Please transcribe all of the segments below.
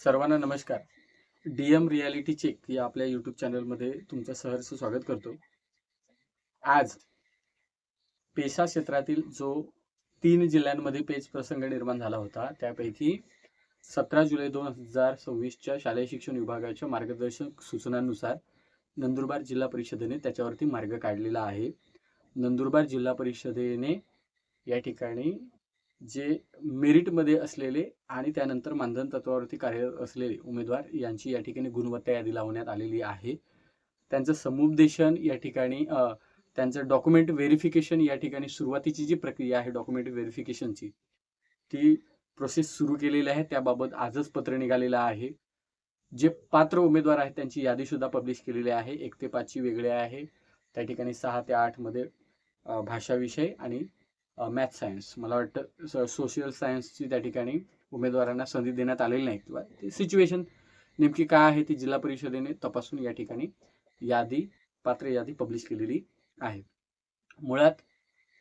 सर्वांना नमस्कार. DM reality check या आपल्या यूट्यूब चॅनलमध्ये तुमचं सहर्ष स्वागत करतो. आज पेशा क्षेत्रातील जो 3 जिल्ह्यांमध्ये पेच प्रसंग निर्माण झाला होता, त्यापैकी 17 जुलै 2026च्या शालेय शिक्षण विभागाच्या मार्गदर्शक सूचनांनुसार नंदुरबार जिल्हा परिषदेने त्याच्यावरती मार्ग काढलेला आहे. नंदुरबार जिल्हा परिषदेने या ठिकाणी जे मेरिटमध्ये असलेले आणि त्यानंतर मानधन तत्वावरती कार्यरत असलेले उमेदवार यांची या ठिकाणी गुणवत्ता यादी लावण्यात आलेली आहे. त्यांचं समुपदेशन या ठिकाणी त्यांचं डॉक्युमेंट व्हेरिफिकेशन या ठिकाणी सुरुवातीची जी प्रक्रिया आहे डॉक्युमेंट व्हेरिफिकेशनची ती प्रोसेस सुरू केलेली आहे. त्याबाबत आजच पत्र निघालेलं आहे. जे पात्र उमेदवार आहेत त्यांची यादी सुद्धा पब्लिश केलेली आहे. 1 ते 5 ची वेगळी आहे. त्या ठिकाणी 6 ते 8 मध्ये भाषा विषय आणि मॅथ सायन्स, मला वाटतं सोशल सायन्सची त्या ठिकाणी उमेदवारांना संधी देण्यात आलेली नाही किंवा ती सिच्युएशन नेमकी काय आहे ती जिल्हा परिषदेने तपासून या ठिकाणी पात्र यादी पब्लिश केलेली आहे. मुळात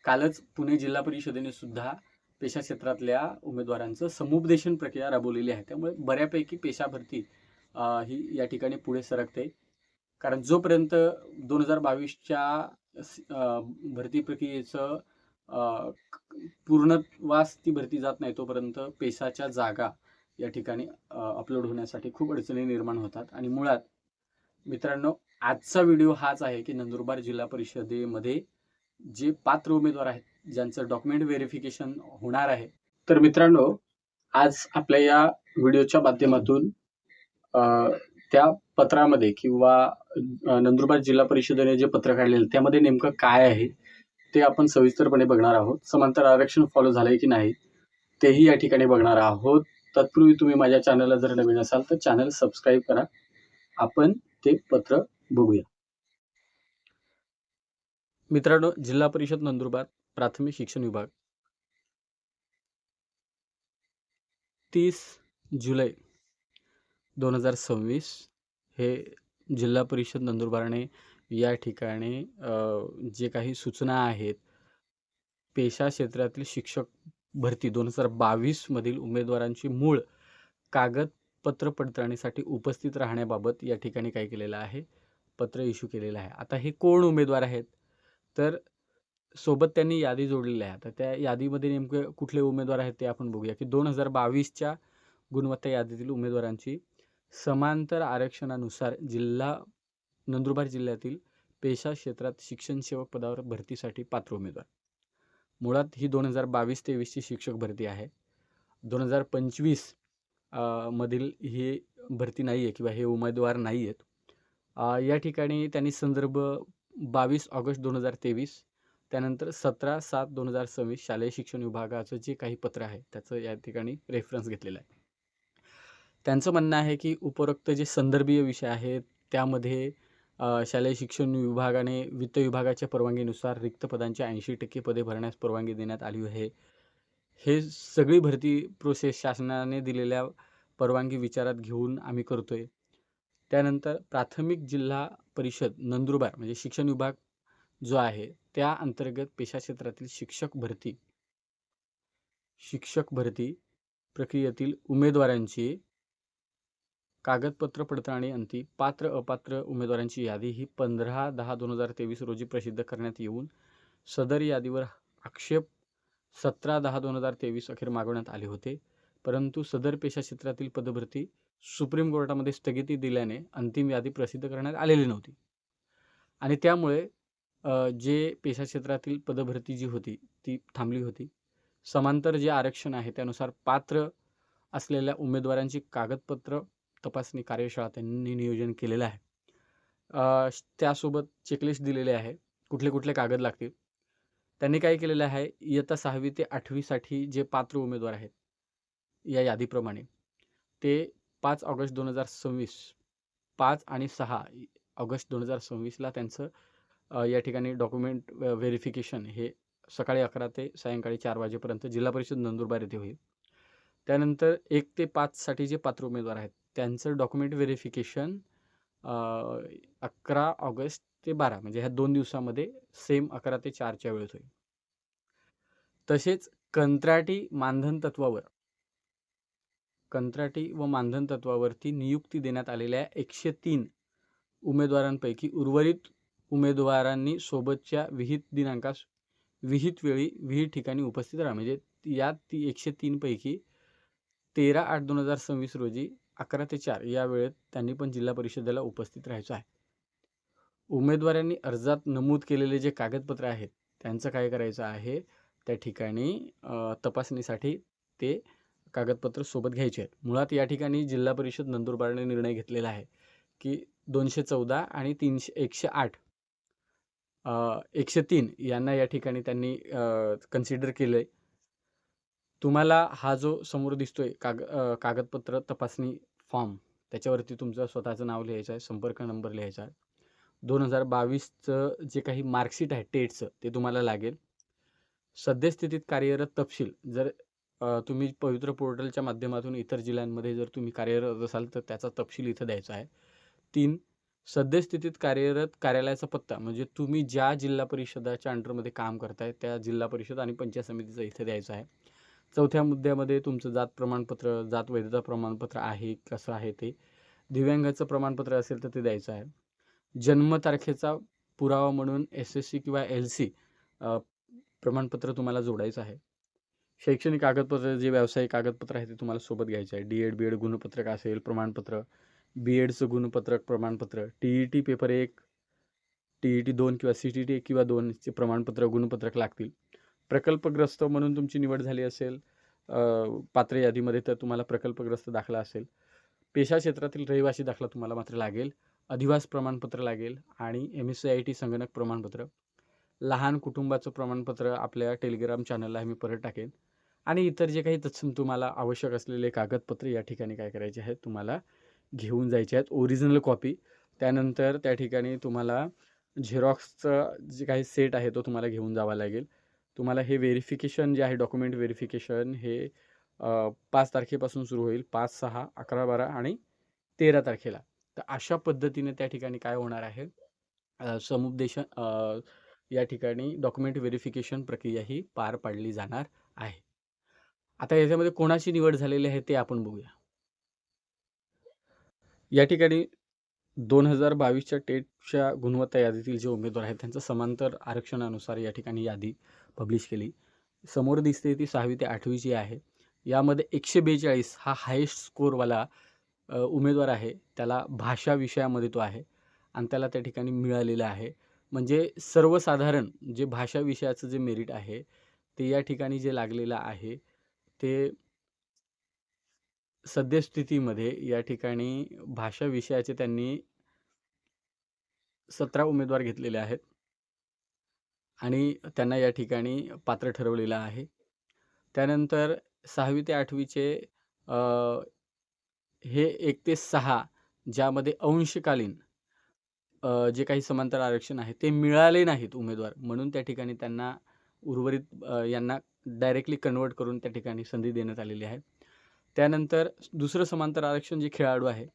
कालच पुणे जिल्हा परिषदेने सुद्धा पेशा क्षेत्रातल्या उमेदवारांचं समुपदेशन प्रक्रिया राबवलेली आहे. त्यामुळे बऱ्यापैकी पेशा भरती ही या ठिकाणी पुढे सरकते. कारण जोपर्यंत 2022च्या भरती प्रक्रियेचं पूर्णत्वास ती भरती जात नाही तोपर्यंत पेशाच्या जागा या ठिकाणी अपलोड होण्यासाठी खूप अडचणी निर्माण होतात. आणि मुळात मित्रांनो, आजचा व्हिडिओ हाच आहे की नंदुरबार जिल्हा परिषदेमध्ये जे पात्र उमेदवार आहेत ज्यांचं डॉक्युमेंट व्हेरिफिकेशन होणार आहे, तर मित्रांनो आज आपल्या या व्हिडिओच्या माध्यमातून त्या पत्रामध्ये किंवा नंदुरबार जिल्हा परिषदेने जे पत्र काढलेलं त्यामध्ये नेमकं काय आहे ते आपण सविस्तरपणे बघणार आहोत. समांतर आरक्षण फॉलो झालंय की नाही तेही या ठिकाणी बघणार आहोत. तत्पूर्वी तुम्ही माझ्या चॅनलला जर नवीन असाल तर चॅनल सबस्क्राईब करा. आपण ते पत्र बघूया. मित्रांनो, जिल्हा परिषद नंदुरबार प्राथमिक शिक्षण विभाग 30 जुलै 2026 हे जिल्हा परिषद नंदुरबारने या ठिकाणी जे काही सूचना आहेत पेशा क्षेत्रातील शिक्षक भरती 2022 मधील उमेदवारांची मूळ कागदपत्र पडताळणीसाठी उपस्थित राहण्याबाबत या ठिकाणी काय केलेलं आहे, पत्र इश्यू केलेलं आहे. आता हे कोण उमेदवार आहेत, तर सोबत त्यांनी यादी जोडलेली आहे. आता त्या यादीमध्ये नेमके कुठले उमेदवार आहेत ते आपण बघूया की 2022च्या गुणवत्ता यादीतील उमेदवारांची समांतर आरक्षणानुसार नंदुरबार जिल्ह्यातील पेशा क्षेत्रात शिक्षण सेवक पदावर भरतीसाठी पात्र उमेदवार. मुळात ही 2022-23 ची शिक्षक भरती आहे. 2025 मधील ही भरती नाही आहे किंवा हे उमेदवार नाही आहेत. या ठिकाणी त्यांनी संदर्भ 22 ऑगस्ट 2023 त्यानंतर 17/7/2026 शालेय शिक्षण विभागाचं जे काही पत्र आहे त्याचं या ठिकाणी रेफरन्स घेतलेला आहे. त्यांचं म्हणणं आहे की उपरोक्त जे संदर्भीय विषय आहेत त्यामध्ये शालेय शिक्षण विभागाने वित्त विभागाच्या परवानगीनुसार रिक्त पदांची 80% पदे भरण्यास परवानगी देण्यात आली आहे. हे सगळी भरती प्रोसेस शासनाने दिलेल्या परवानगी विचारात घेऊन आम्ही करतोय. त्यानंतर प्राथमिक जिल्हा परिषद नंदुरबार म्हणजे शिक्षण विभाग जो आहे त्या अंतर्गत पेशा क्षेत्रातील शिक्षक भरती प्रक्रियेतील उमेदवारांची कागदपत्र पडताळणी अंती पात्र अपात्र उमेदवारांची यादी ही 15/10/2023 रोजी प्रसिद्ध करण्यात येऊन सदर यादीवर आक्षेप 17/10/2023 अखेर मागवण्यात आले होते. परंतु सदर पेशा क्षेत्रातील पदभरती सुप्रीम कोर्टामध्ये स्थगिती दिल्याने अंतिम यादी प्रसिद्ध करण्यात आलेली नव्हती. आणि त्यामुळे जे पेशा क्षेत्रातील पदभरती जी होती ती थांबली होती. समांतर जे आरक्षण आहे त्यानुसार पात्र असलेल्या उमेदवारांची कागदपत्र तपासणी कार्यशाळा त्यांनी नियोजन केलेलं आहे. त्यासोबत चेकलिस्ट दिलेले आहे कुठले कुठले कागद लागतील. त्यांनी काय केलेलं आहे, इयत्ता 6वी ते 8वी साठी जे पात्र उमेदवार आहेत या यादीप्रमाणे ते 5 ऑगस्ट 2026 5 आणि 6 ऑगस्ट 2026ला त्यांचं या ठिकाणी डॉक्युमेंट व्हेरिफिकेशन हे सकाळी 11 ते सायंकाळी 4 वाजेपर्यंत जिल्हा परिषद नंदुरबार येथे होईल. त्यानंतर 1 ते 5 साठी जे पात्र उमेदवार आहेत त्यांचं डॉक्युमेंट व्हेरिफिकेशन 11 ऑगस्ट ते 12 म्हणजे ह्या 2 दिवसामध्ये सेम 11 ते 4च्या वेळेत होईल. तसेच कंत्राटी मानधन तत्वावर कंत्राटी व मानधन तत्वावरती नियुक्ती देण्यात आलेल्या 103 उमेदवारांपैकी उर्वरित उमेदवारांनी सोबतच्या विहित दिनांकास विहित वेळी विहित ठिकाणी उपस्थित राहा. म्हणजे या 103 पैकी 13/8/2026 रोजी 11 ते 4 या वेळेत त्यांनी पण जिल्हा परिषदेला उपस्थित राहायचं आहे. उमेदवारांनी अर्जात नमूद केलेले जे कागदपत्र आहेत त्यांचं काय करायचं आहे, त्या ठिकाणी तपासणीसाठी ते कागदपत्र सोबत घ्यायचे आहेत. मुळात या ठिकाणी जिल्हा परिषद नंदुरबारने निर्णय घेतलेला आहे की 214 आणि 108 103 यांना या ठिकाणी त्यांनी कन्सिडर केलंय. तुम्हाला हा जो समोर दिसतोय कागदपत्र तपासणी फॉर्म, त्याच्यावरती तुमचं स्वतःचं नाव लिहायचं आहे, संपर्क नंबर लिहायचा आहे. 2022चं जे काही मार्कशीट आहे टेटचं ते तुम्हाला लागेल. सद्यस्थितीत कार्यरत तपशील, जर तुम्ही पवित्र पोर्टलच्या माध्यमातून इतर जिल्ह्यांमध्ये जर तुम्ही कार्यरत असाल तर त्याचा तपशील इथं द्यायचा आहे. 3 सद्यस्थितीत कार्यरत कार्यालयाचा पत्ता, म्हणजे तुम्ही ज्या जिल्हा परिषदाच्या अंडरमध्ये काम करताय त्या जिल्हा परिषद आणि पंचायत समितीचा इथे द्यायचा आहे. 4थ्या मुद्द्यामध्ये तुमचं जात प्रमाणपत्र, जात वैधता प्रमाणपत्र आहे कसं आहे ते, दिव्यांगाचं प्रमाणपत्र असेल तर ते द्यायचं आहे. जन्मतारखेचा पुरावा म्हणून SSC किंवा LC प्रमाणपत्र तुम्हाला जोडायचं आहे. शैक्षणिक कागदपत्र, जे व्यावसायिक कागदपत्र आहे ते तुम्हाला सोबत घ्यायचं आहे. D.Ed, B.Ed गुणपत्रक असेल, प्रमाणपत्र, B.Edचं गुणपत्रक, प्रमाणपत्र, TET पेपर 1, TET 2 किंवा CTT 1 किंवा 2चे प्रमाणपत्र, गुणपत्रक लागतील. प्रकल्पग्रस्त म्हणून तुमची निवड झाली असेल पात्र यादीमध्ये तर तुम्हाला प्रकल्पग्रस्त दाखला असेल. पेशा क्षेत्रातील रहिवासी दाखला तुम्हाला मात्र लागेल. अधिवास प्रमाणपत्र लागेल आणि MSCIT संगणक प्रमाणपत्र. लहान कुटुंबाचं प्रमाणपत्र आपल्या टेलिग्राम चॅनलला मी परत टाकेन. आणि इतर जे काही तत्सम तुम्हाला आवश्यक असलेले कागदपत्र या ठिकाणी काय करायचे आहेत, तुम्हाला घेऊन जायचे आहेत, ओरिजिनल कॉपी. त्यानंतर त्या ठिकाणी तुम्हाला झेरॉक्सचं जे काही सेट आहे तो तुम्हाला घेऊन जावा लागेल. तुम्हाला हे व्हेरिफिकेशन जे आहे, डॉक्युमेंट व्हेरिफिकेशन, हे 5 तारखेपासून सुरू होईल. 5, 6, 11, 12 आणि 13 तारखेला. तर अशा पद्धतीने त्या ठिकाणी काय होणार आहे, समुपदेशन या ठिकाणी डॉक्युमेंट व्हेरिफिकेशन प्रक्रिया ही पार पाडली जाणार आहे. आता याच्यामध्ये कोणाची निवड झालेली आहे ते आपण बघूया. या ठिकाणी 2022च्या टेटच्या गुणवत्ता यादीतील जे उमेदवार आहेत त्यांचं समांतर आरक्षणानुसार या ठिकाणी यादी पब्लिश केली. समोर दिसते ती 6वी ते 8वीची आहे. यामध्ये 142 हा हायेस्ट स्कोरवाला उमेदवार आहे. त्याला भाषा विषयामध्ये तो आहे आणि त्याला त्या ठिकाणी मिळालेलं आहे. म्हणजे सर्वसाधारण जे भाषा विषयाचं जे मेरिट आहे ते या ठिकाणी जे लागलेलं आहे ते सद्यस्थितीमध्ये या ठिकाणी भाषा विषयाचे त्यांनी 17 उमेदवार घेतलेले आहेत आणि त्यांना या ठिकाणी पात्र ठरवलेलं आहे. त्यानंतर 6वी ते 8वीचे हे 1 ते 6 ज्यामध्ये अंशकालीन जे काही समांतर आरक्षण आहे ते मिळाले नाहीत उमेदवार, म्हणून त्या ठिकाणी त्यांना उर्वरित यांना डायरेक्टली कन्वर्ट करून त्या ठिकाणी संधी देण्यात आलेली आहे. त्यानंतर दुसरं समांतर आरक्षण जे खेळाडू आहे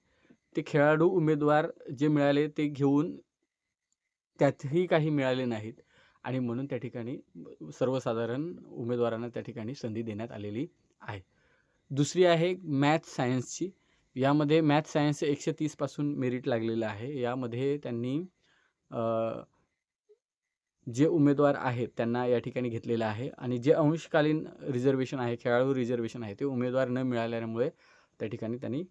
ते खेळाडू उमेदवार जे मिळाले ते घेऊन त्यातही काही मिळाले नाहीत आणि म्हणून त्या ठिकाणी सर्वसाधारण उमेदवारांना त्या ठिकाणी संधी देण्यात आलेली आहे. दुसरी आहे मॅथ सायन्सची. यामध्ये मॅथ सायन्स 130 पासून मेरिट लागलेलं आहे. यामध्ये त्यांनी जे उमेदवार आहेत त्यांना या ठिकाणी घेतलेलं आहे आणि जे अंशकालीन रिझर्वेशन आहे, खेळाडू रिझर्वेशन आहे, ते उमेदवार न मिळाल्यामुळे त्या ठिकाणी त्यांनी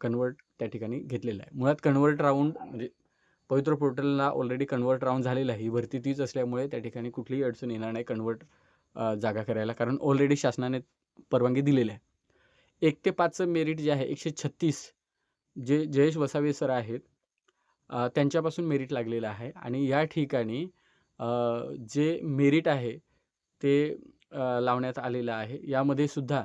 कन्वर्ट त्या ठिकाणी घेतलेलं आहे. मुळात कन्वर्ट राऊंड म्हणजे पवित्र पोर्टलला ऑलरेडी कन्वर्ट राऊंड झालेलं आहे. ही भरती तीच असल्यामुळे त्या ठिकाणी कुठलीही अडचण येणार नाही कन्वर्ट जागा करायला, कारण ऑलरेडी शासनाने परवानगी दिलेली आहे. 1 ते 5चं मेरिट जे आहे 136 जे जयेश वसावे सर आहेत त्यांच्यापासून मेरिट लागलेलं आहे आणि या ठिकाणी जे मेरिट आहे ते लावण्यात आलेलं आहे. यामध्ये सुद्धा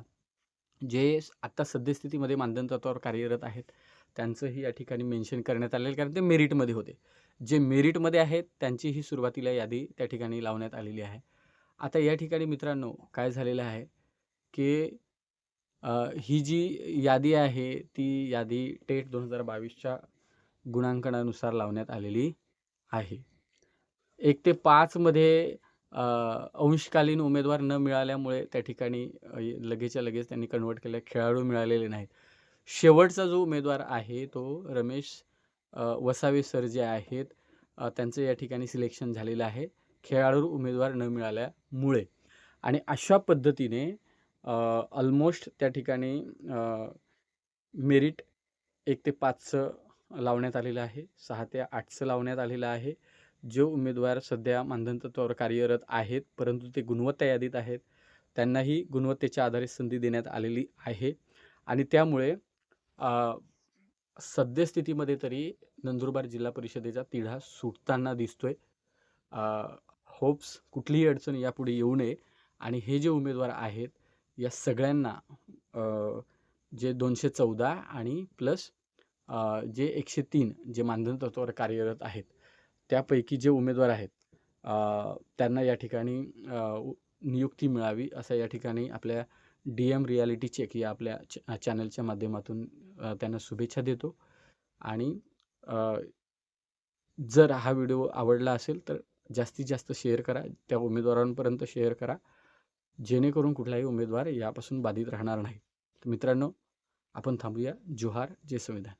जे आत्ता सद्यस्थितीमध्ये मानधन तत्त्वावर कार्यरत आहेत त्यांचंही या ठिकाणी मेन्शन करण्यात आलेलं, कारण ते मेरिटमध्ये होते. जे मेरिटमध्ये आहेत त्यांचीही सुरुवातीला यादी त्या ठिकाणी लावण्यात आलेली आहे. आता या ठिकाणी मित्रांनो काय झालेलं आहे की ही जी यादी आहे ती यादी टेट 2022च्या गुणांकनानुसार लावण्यात आलेली आहे. 1 ते 5 मध्ये अंशकालीन उमेदवार न मिळाल्यामुळे त्या ठिकाणी लगेचच्या लगेच त्यांनी कन्व्हर्ट केलं. खेळाडू मिळालेले नाहीत. शेवटचा जो उमेदवार आहे तो रमेश वसावे सर जे आहेत, त्यांचं या ठिकाणी सिलेक्शन झालेलं आहे खेळाडू उमेदवार न मिळाल्यामुळे. आणि अशा पद्धतीने ऑलमोस्ट त्या ठिकाणी मेरिट 1 ते 5चं लावण्यात आलेलं आहे, 6 ते 8चं लावण्यात आलेलं आहे. जे उमेदवार सध्या मानधन तत्त्वावर कार्यरत आहेत परंतु ते गुणवत्ता यादीत आहेत, त्यांनाही गुणवत्तेच्या आधारे संधी देण्यात आलेली आहे. आणि त्यामुळे सद्यस्थितीमध्ये तरी नंदुरबार जिल्हा परिषदेचा तिढा सुटताना दिसतोय. होप्स कुठलीही अडचण यापुढे येऊ नये आणि हे जे उमेदवार आहेत या सगळ्यांना जे 214 आणि प्लस जे 103 जे मानधन तत्त्वावर कार्यरत आहेत त्यापैकी जे उमेदवार आहेत त्यांना या ठिकाणी नियुक्ती मिळावी असं या ठिकाणी आपल्या DM रियालिटी चेक या आपल्या चॅनलच्या माध्यमातून त्यांना शुभेच्छा देतो. आणि जर हा व्हिडिओ आवडला असेल तर जास्तीत जास्त शेअर करा, त्या उमेदवारांपर्यंत शेअर करा, जेणेकरून कुठलाही उमेदवार यापासून बाधित राहणार नाही. तर मित्रांनो, आपण थांबूया. जोहार, जय संविधान.